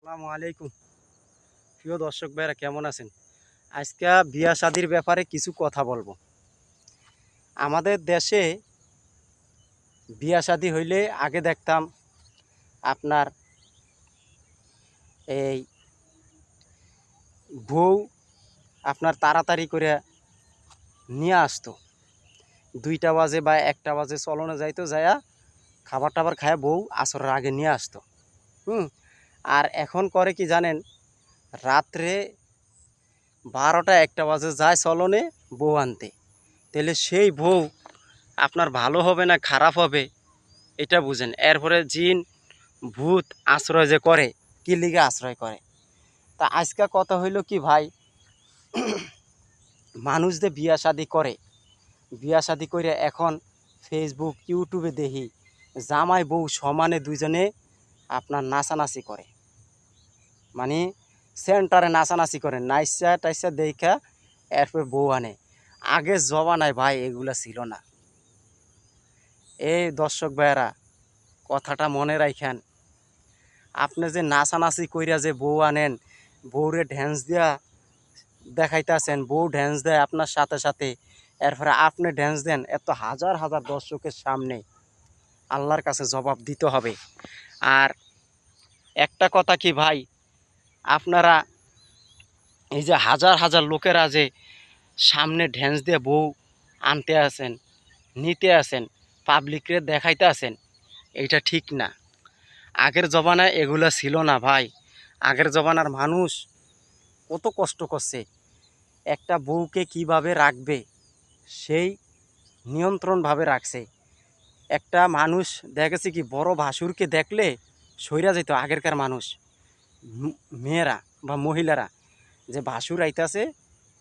আসসালামু আলাইকুম। প্রিয় দর্শক ভাইরা কেমন আছেন? আজকে বিয়া শাদির ব্যাপারে কিছু কথা বলবো। আমাদের দেশে বিয়া শাদি হইলে আগে দেখতাম আপনার এই বউ আপনার তাড়াতাড়ি করে নিয়ে আসতো। 2টা বাজে বা 1টা বাজে চলনে যাইতো, যাইয়া খাবার টাবার খায় বউ আসরের আগে নিয়ে আসতো। আর এখন করে কি জানেন, রাত্রে 12টা 1টা বাজে যায় চলনে বউ আনতে। তাহলে সেই বউ আপনার ভালো হবে না খারাপ হবে এটা বুঝেন। এরপরে জিন ভূত আশ্রয় যে করে, কি লিগে আশ্রয় করে। তা আজকে কথা হইল কি ভাই, মানুষ যে বিয়া শাদি করে, বিয়া শাদি করে এখন ফেসবুক ইউটিউবে দেখি জামাই বউ সমানে দুইজনে আপনার নাচানাচি করে, মানে সেন্টারে নাচানাচি করে, নাইসা টাইসা দেখা এরপর বউ আনে। আগে জমানায় ভাই এগুলা ছিল না। এই দর্শক ভাইয়েরা কথাটা মনে রাখেন, আপনি যে নাচানাচি কইরা যে বউ আনেন, বউরে ড্যান্স দিয়া দেখাইতেছেন, বউ ড্যান্স দেয় আপনার সাথে সাথে, এরপরে আপনি ড্যান্স দেন, এত হাজার হাজার দর্শকের সামনে আল্লাহর কাছে জবাব দিতে হবে। আর একটা কথা কি ভাই, আপনারা এই যে হাজার হাজার লোকেরা যে সামনে ড্যান্স দিয়ে বউ আনতে আসেন, নিতে আসেন, পাবলিকরে দেখাইতে আসেন, এইটা ঠিক না। আগের জমানায় এগুলা ছিল না ভাই। আগের জমানার মানুষ কত কষ্ট করছে, একটা বউকে কিভাবে রাখবে সেই নিয়ন্ত্রণভাবে রাখছে। একটা মানুষ দেখেছে কি, বড় ভাসুরকে দেখলে সইরা যেত আগেরকার মানুষ, মেয়েরা বা মহিলারা, যে ভাসুর আইতাছে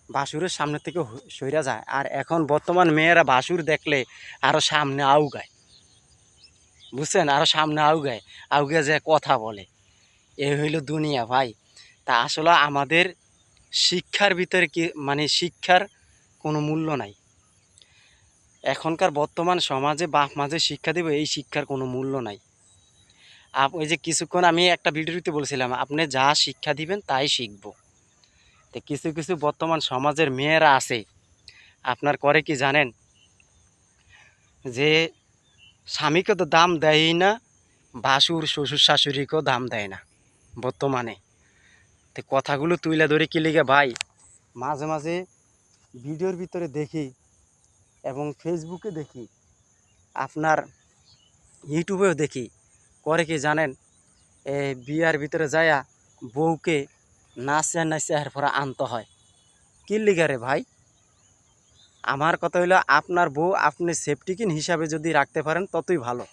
ভাসুরের সামনে থেকে সইরা যায়। আর এখন বর্তমান মেয়েরা ভাসুর দেখলে আরও সামনে আউগায়, বুঝছেন, আরও সামনে আউগায়, আউগে যে কথা বলে। এই হইল দুনিয়া ভাই। তা আসলে আমাদের শিক্ষার ভিতরে কি, মানে শিক্ষার কোনো মূল্য নাই। এখনকার বর্তমান সমাজে বাপ মাঝে শিক্ষা দেবে, এই শিক্ষার কোনো মূল্য নাই। ওই যে কিছুক্ষণ আমি একটা ভিডিওতে বলছিলাম, আপনি যা শিক্ষা দিবেন তাই শিখব। তো কিছু কিছু বর্তমান সমাজের মেয়েরা আছে, আপনার করে কি জানেন, যে স্বামীকে তো দাম দেয়ই না, ভাসুর শ্বশুর শাশুড়িকেও দাম দেয় না বর্তমানে। তো কথাগুলো তুইলা ধরে কি লিগে ভাই, মাঝে মাঝে ভিডিওর ভিতরে দেখি এবং ফেসবুকে দেখি, আপনার ইউটিউবেও দেখি, করে কি জানেন, বিয়ার ভিতরে যায়া বউকে নাচে নাচে এরপরে আনতে হয়। কি লিগারে ভাই, আমার কথা হইলো আপনার বউ আপনি সেফটিকিন হিসাবে যদি রাখতে পারেন ততই ভালো।